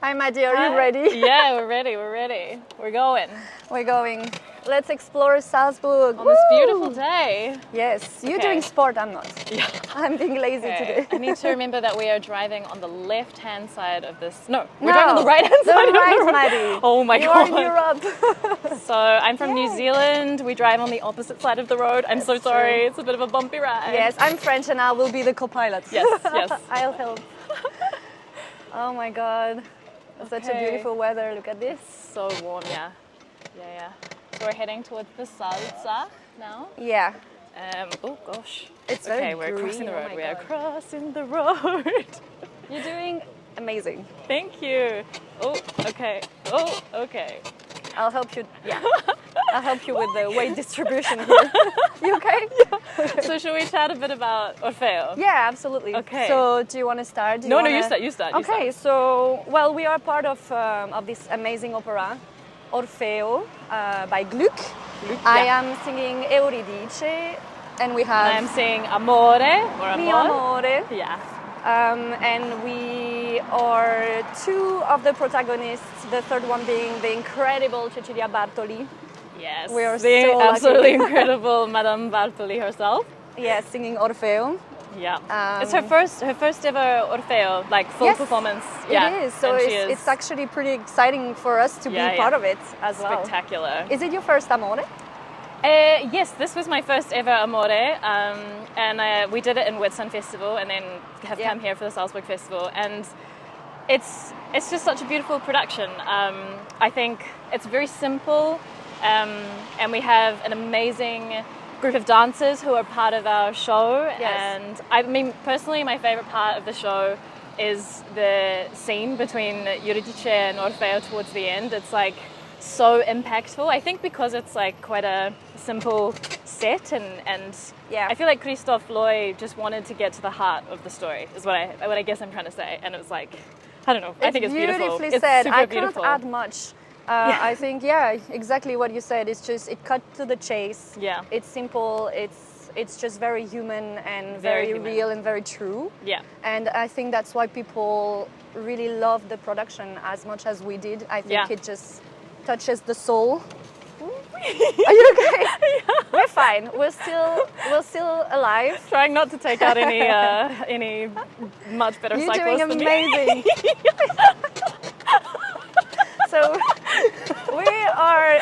Hi, Maddie, are you ready? Yeah, we're ready, We're going. We're going. Let's explore Salzburg. On this beautiful day. Yes, you're Okay. doing sport, I'm not. Yeah. I'm being lazy today. I need to remember that we are driving on the left-hand side of this. No, we're driving on the right-hand the side right, of the road. Maddie. Oh my you God. Are in Europe. So I'm from New Yay. Zealand. We drive on the opposite side of the road. I'm so sorry. true. It's a bit of a bumpy ride. Yes, I'm French and I will be the co-pilot. Yes, yes. I'll help. Oh my God. Such a Okay. beautiful weather. Look at this. So warm, yeah. So we're heading towards the Salza now. Yeah. Oh gosh. It's okay, very we're green. crossing the Oh road. my We are God. crossing the road. You're doing amazing. Thank you. Oh, okay. Oh, okay. I'll help you. Yeah. I'll help you with the weight distribution here. You okay? So should we chat a bit about Orfeo? Yeah, absolutely. Okay. So do you want to start? No, you start. You start. Okay, so, well, we are part of this amazing opera, Orfeo, by Gluck. I am singing Euridice, and we have... I am saying Amore or Mi Amor. Amore. Yeah. And we are two of the protagonists, the third one being the incredible Cecilia Bartoli. Yes. We are the so absolutely lucky. incredible Madame Bartoli herself. Yeah, singing Orfeo. Yeah. It's her first ever Orfeo, like full Yes, performance. It Yeah. is. So And she it's actually pretty exciting for us to be part of it as well. spectacular. Is it your first Amore? Yes, this was my first ever Amore, and we did it in Whitsun Festival, and then have come here for the Salzburg Festival, and it's just such a beautiful production. I think it's very simple, and we have an amazing group of dancers who are part of our show. Yes. And I mean, personally, my favorite part of the show is the scene between Euridice and Orfeo towards the end. It's like so impactful. I think because it's like quite a simple set, and I feel like Christoph Loy just wanted to get to the heart of the story, is what I guess I'm trying to say. And it was like, I don't know, I think it's beautiful. Beautifully It's said. super I beautiful. cannot add much. I think, exactly what you said. It's just, it cut to the chase. Yeah. It's simple. It's just very human and Very very human. real and very true. Yeah. And I think that's why people really love the production as much as we did. I think it just touches the soul. Are you okay? We're fine. We're still alive. Trying not to take out any much better You're cyclists doing than me. amazing. So we are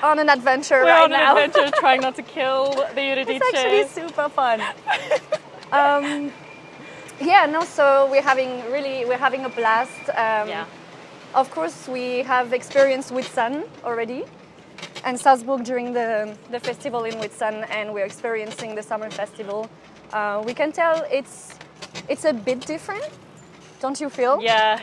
on an adventure We're right on now. an adventure trying not to kill the Euridice. It's actually super fun. So we're having a blast. Of course, we have experience with sun already, and Salzburg during the festival in Whitsun, and we're experiencing the summer festival. We can tell it's a bit different, don't you feel? Yeah.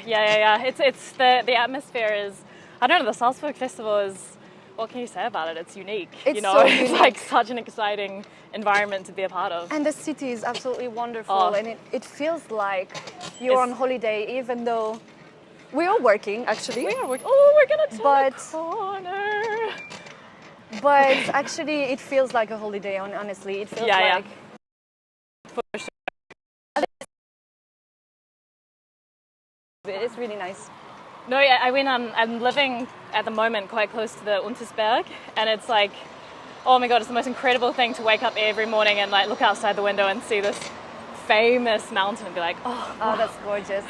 It's the atmosphere is, I don't know, the Salzburg festival is, what can you say about it? It's unique. It's so so it's unique. like such an exciting environment to be a part of. And the city is absolutely wonderful, and it feels like you're on holiday, even though we are working actually. We're gonna turn But- a corner. But actually, it feels like a holiday. Honestly, it feels like. For sure. It's really nice. No, yeah, I mean, I'm living at the moment quite close to the Untersberg, and it's like, oh my God, it's the most incredible thing to wake up every morning and like look outside the window and see this famous mountain and be like, Oh, that's gorgeous.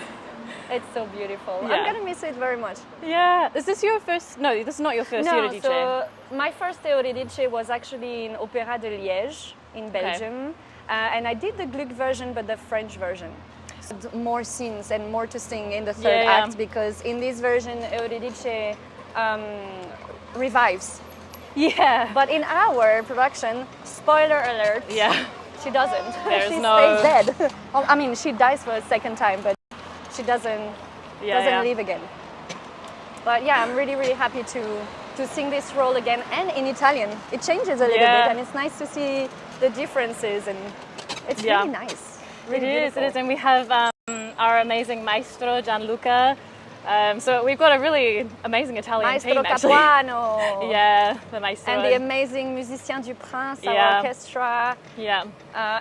It's so beautiful. Yeah. I'm gonna miss it very much. yeah. Is this your first? No, this is not your first No, Euridice. so my first Euridice was actually in Opéra de Liège in Belgium, and I did the Gluck version, but the French version. So more scenes and more to sing in the third act, because in this version Euridice revives. Yeah. But in our production, spoiler alert, she doesn't. There's she no- stays dead. Well, I mean, she dies for a second time, but she doesn't live again. But yeah, I'm really, really happy to sing this role again, and in Italian. It changes a little bit, and it's nice to see the differences, and it's really nice. Really It beautiful. is, and we have our amazing maestro Gianluca So we've got a really amazing Italian Maestro team, actually. Capuano. Yeah, the maestro. And the amazing Musiciens du Prince, our Yeah. orchestra. Yeah.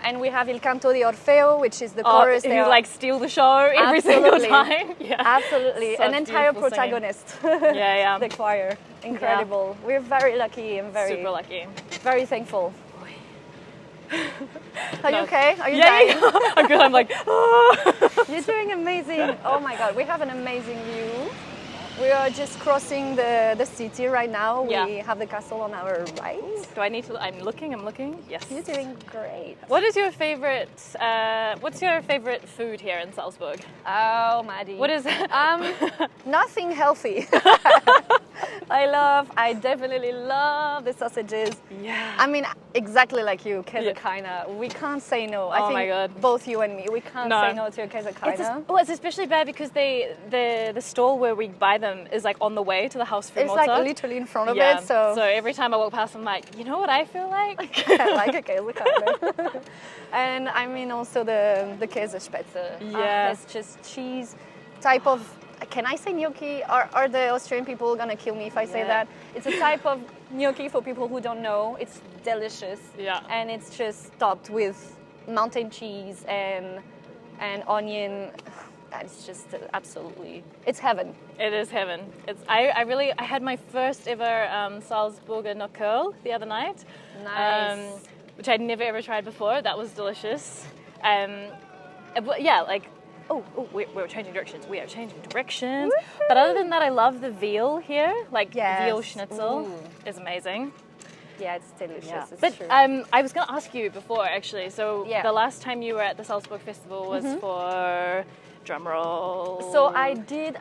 And we have Il Canto di Orfeo, which is the chorus. Who like steal the show every single time. Yeah. Absolutely. Such An entire beautiful singing. protagonist. Yeah. The choir. Incredible. We're very lucky and very Super lucky. very thankful. Are you No. okay? Are you dying? Yeah. I'm good. I'm like, You're doing amazing. Oh my God, we have an amazing view. We are just crossing the city right now. We Yeah. have the castle on our right. Do I need to? I'm looking. Yes. You're doing great. What is your favorite? What's your favorite food here in Salzburg? Oh, Maddie. What is it? Nothing healthy. I definitely love the sausages. Yeah. I mean, exactly like you, Käsekaina. We can't say no. I Oh think my God. both you and me, we can't No. say no to a Käsekaina. It's especially bad because the stall where we buy them is like on the way to the house for It's like literally in front of it, so every time I walk past, I'm like, you know what I feel like? like a Käsekaina. And I mean also the Käsespätzle. Yeah. It's just cheese type of. Can I say gnocchi? Are the Austrian people gonna kill me if I say Yeah. that? It's a type of gnocchi for people who don't know. It's delicious. Yeah. And it's just topped with mountain cheese and onion. It's just absolutely, it's heaven. It is heaven. I had my first ever Salzburger Nockerl the other night. Nice. Which I'd never ever tried before. That was delicious. Yeah, like, we're changing directions. We are changing directions. Woo-hoo. But other than that, I love the veal here. Like, Yes. veal schnitzel Ooh. is amazing. Yeah, it's delicious. Yeah. It's But true. I was going to ask you before, actually. So Yeah. the last time you were at the Salzburg Festival was for drum roll. So I did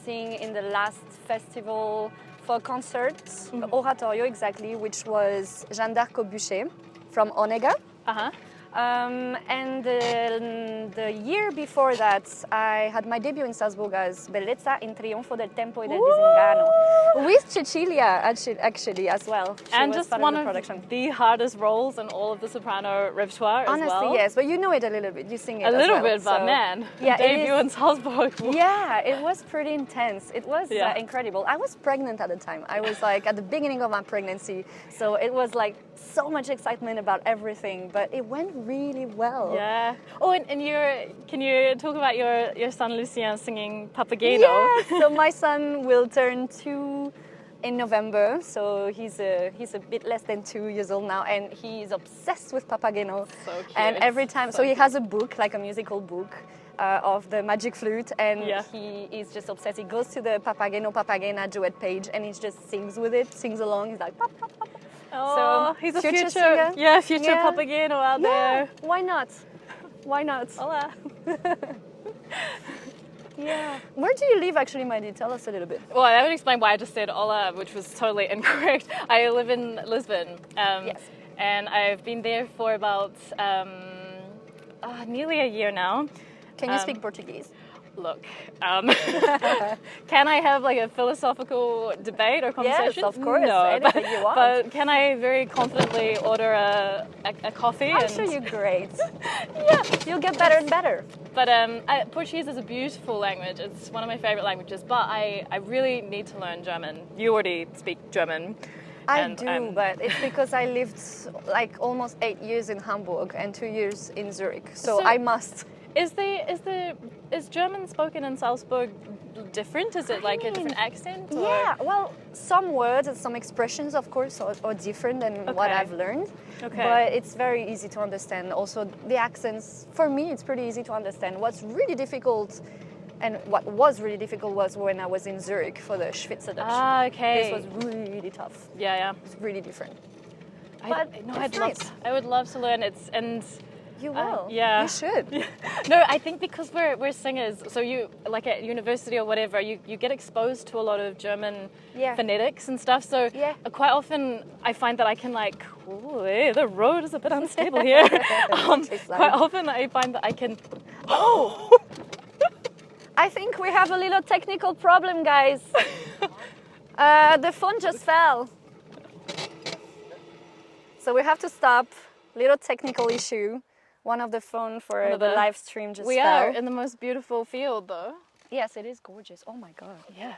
sing in the last festival for concerts, Oratorio exactly, which was Jeanne d'Arc au Bûcher from Onega. Uh-huh. And the year before that, I had my debut in Salzburg as Bellezza in Trionfo del Tempo e del Disingano with Cecilia actually as well. She And was just part one the of production. the hardest roles in all of the soprano repertoire Honestly, as well. yes, but you know it a little bit. You sing it A little as well, bit, but so- man, Yeah, it debut is- in Salzburg. Yeah, it was pretty intense. It was Yeah. incredible. I was pregnant at the time. I was like at the beginning of my pregnancy, so it was like so much excitement about everything, but it went really well. Yeah. Oh, and can you talk about your son Lucien singing Papageno? Yes. So my son will turn 2 in November, so he's a bit less than 2 years old now, and he's obsessed with Papageno. So cute. And every time, so he has a book, like a musical book. Of the magic flute, and he is just obsessed. He goes to the Papagena duet page and he just sings with it, sings along. He's like, pop, pop, pop. Oh, So, he's a future future singer? Yeah. Papageno out Yeah, there. why not? Why not? Hola. Yeah. Where do you live actually, Maddie? Tell us a little bit. Well, that would explain why I just said hola, which was totally incorrect. I live in Lisbon. Yes. And I've been there for about nearly a year now. Can you speak Portuguese? Look, can I have like a philosophical debate or conversation? Yes, of course. No, Anything you want. But can I very confidently order a coffee? I'm sure you're great. Yeah, you'll get better and better. But Portuguese is a beautiful language. It's one of my favorite languages. But I really need to learn German. You already speak German. I do, but it's because I lived like almost 8 years in Hamburg and 2 years in Zurich. So I must. Is German spoken in Salzburg different? Is it like a different accent? Or? Yeah, well, some words and some expressions, of course, are different than what Okay. I've learned. Okay. But it's very easy to understand. Also, the accents, for me, it's pretty easy to understand. What's really difficult, and what was really difficult, was when I was in Zurich for the Schweizerdeutsch. Ah, okay. This was really tough. Yeah. It's really different. I would love to learn it, and You will. yeah. You should. No, I think because we're singers, so you like at university or whatever, you get exposed to a lot of German phonetics and stuff. So quite often I find that I can like, ooh, hey, the road is a bit unstable here. Quite often I find that I can. Oh. I think we have a little technical problem, guys. The phone just fell. So we have to stop. Little technical issue. one of the phone for One of the the- live stream just We fell. are in the most beautiful field, though. Yes, it is gorgeous. Oh my god. Yeah.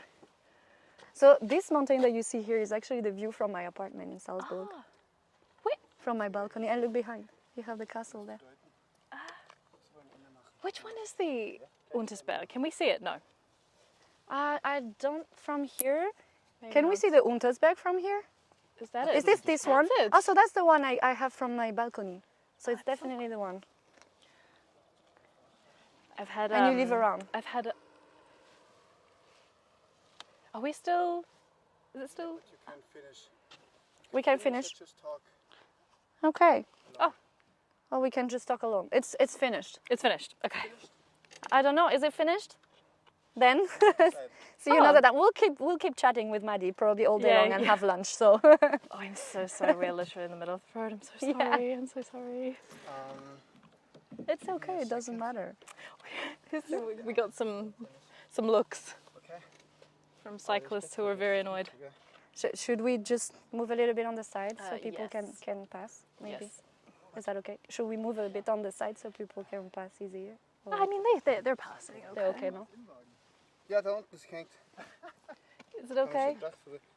So this mountain that you see here is actually the view from my apartment in Salzburg. Ah. From my balcony. And look behind. You have the castle there. Which one is the Untersberg? Can we see it? No. I don't from here. Maybe Can we not. see the Untersberg from here? Is that it? Is this one? That's it. Oh, so that's the one I have from my balcony. So it's definitely the one. I've had. And you live around. I've had. Are we still? Is it still? You can finish. We can finish. Let's just talk. Okay. Oh. Oh, we can just talk alone. It's finished. It's finished. Okay. I don't know. Is it finished? Then, so you Oh. know that we'll keep chatting with Maddie probably all day Yeah, long and yeah. have lunch. So Oh, I'm so sorry. We're literally in the middle of the road. I'm so Yeah. sorry. I'm so sorry. it's okay. It doesn't matter. We got some looks Okay. from cyclists who are very annoyed. Should we just move a little bit on the side so people Yes. can pass? Maybe. Yes. Is that okay? Should we move a bit on the side so people can pass easier? Or I mean, they're passing. Okay. they're okay, no? Ja, da unten ist hängt. Is it okay?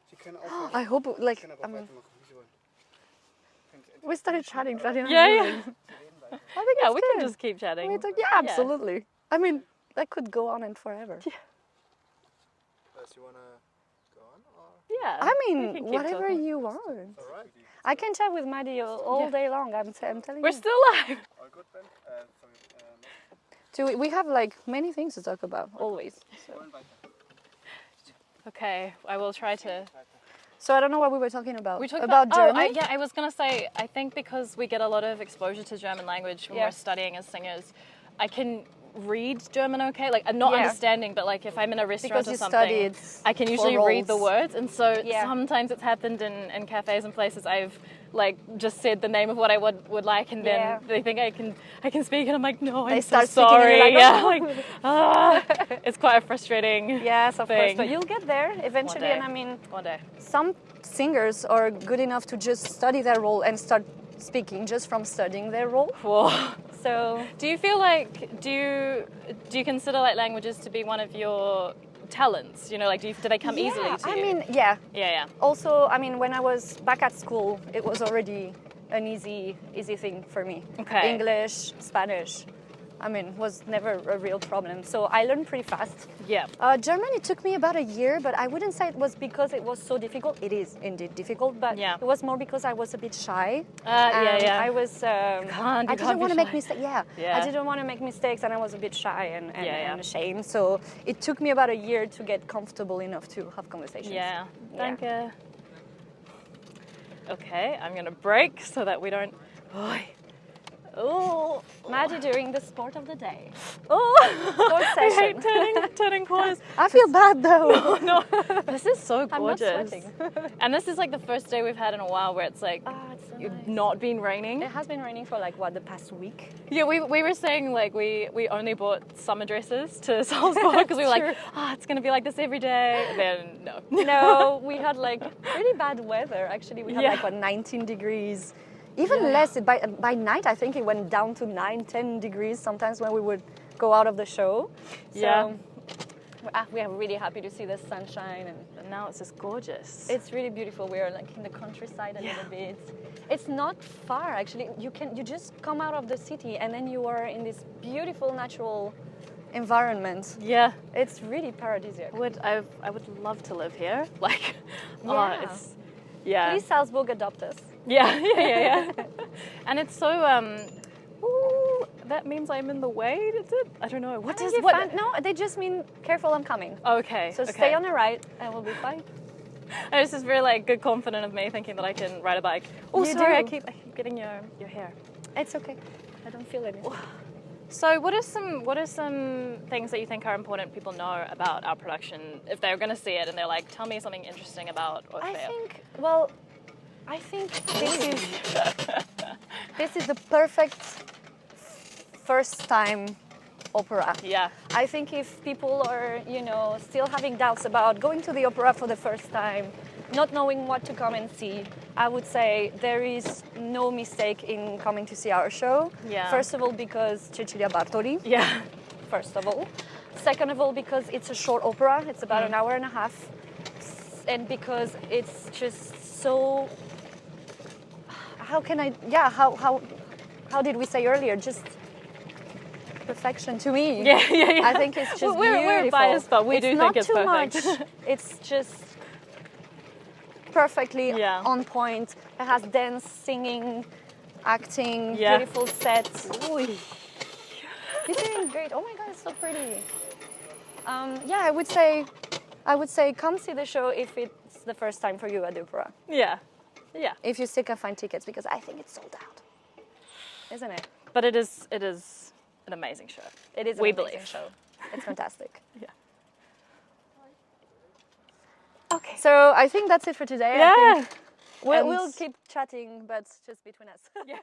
Sie können aufhören. I hope, Sie like, können aber weitermachen, wie Sie wollen. we started chatting. Yeah, yeah. I think Yeah, it's we good. can just keep chatting. Yeah, absolutely. I mean, that could go on and forever. You wanna go on or? Yeah. I we mean, can keep whatever talking. you want. All right. I can chat with Maddie all Yeah. day long. I'm telling We're you. still live. All good, Ben? Sorry. So we have like many things to talk about always. So. Wollen weiter. Okay, I will try to. So I don't know what we were talking about. We talked about German. I was gonna say. I think because we get a lot of exposure to German language when Yeah. we're studying as singers, I can read German okay, like not Yeah. understanding, but like if I'm in a restaurant Because or you something, study it I can for usually read the roles. words, and so Yeah. sometimes it's happened in cafes and places I've like just said the name of what I would like, and then Yeah. they think I can speak, and I'm like, no, They I'm start so speaking and sorry. you're like, Yeah, it's quite a frustrating. Yes, of course. thing. But you'll get there eventually. day. And I mean, One day. some singers are good enough to just study their role and start speaking just from studying their role. Whoa. So Do you feel like do you consider like languages to be one of your talents? You know, like do they come easily to I you? mean, yeah. yeah. Also, I mean, when I was back at school, it was already an easy thing for me. Okay. English, Spanish. I mean, was never a real problem. So I learned pretty fast. Yeah. German, it took me about a year, but I wouldn't say it was because it was so difficult. It is indeed difficult, but Yeah. it was more because I was a bit shy. Yeah. I was. I can't didn't be want to make shy. mistakes. Yeah. Yeah. I didn't want to make mistakes, and I was a bit shy and Yeah. ashamed. So it took me about a year to get comfortable enough to have conversations. Yeah. Yeah. Danke. Okay, I'm gonna break so that we don't. Oh, Maddie doing the sport of the day. oh! Sport I session. hate turning corners. I feel bad though. No, this is so I'm not gorgeous. sweating. And this is like the first day we've had in a while where it's like It's so it's nice. not been raining. It has been raining for like what, the past week? Yeah, we were saying like we only bought summer dresses to Salzburg because we were like, it's gonna be like this every day. And then no. No, we had like pretty bad weather. Actually, we had Yeah. like what, 19 degrees. Even less. By night, I think it went down to 9-10 degrees sometimes when we would go out of the show. So, Yeah. we are really happy to see the sunshine, and But now it's just gorgeous. it's really beautiful. We are like in the countryside a little bit. It's not far actually. You just come out of the city and then you are in this beautiful natural environment. yeah. It's really paradisiac. I would love to live here. Like, Yeah. it's yeah. Please, Salzburg, adopt us. Yeah. And it's so ooh, that means I'm in the way. Is it? I don't know. What I does think what? you're fine. No, they just mean careful, I'm coming. Okay. So okay. stay on the right and we'll be fine. And it's just very like good confident of me thinking that I can ride a bike. Oh, You sorry, do. I keep getting your hair. It's okay. I don't feel anything. So what are some things that you think are important people know about our production if they're going to see it and they're like, tell me something interesting about Orfeo? I think this is the perfect first time opera. Yeah. I think if people are, still having doubts about going to the opera for the first time, not knowing what to come and see, I would say there is no mistake in coming to see our show. Yeah. First of all, because Cecilia Bartoli. Yeah. First of all. Second of all, because it's a short opera. It's about an hour and a half. And because it's just so... How did we say earlier? Just perfection to me. Yeah. I think it's just beautiful. We're biased, but we do think it's not perfect. too much. It's just perfectly on point. It has dance, singing, acting, beautiful sets. Ooh. You're doing great. Oh my God, it's so pretty. I would say come see the show if it's the first time for you at the opera. Yeah. If you still can find tickets, because I think it's sold out, isn't it? But it is an amazing show. It is an amazing show. It's fantastic. Yeah. Okay. So I think that's it for today. Yeah. I think we'll keep chatting, but just between us. Yeah.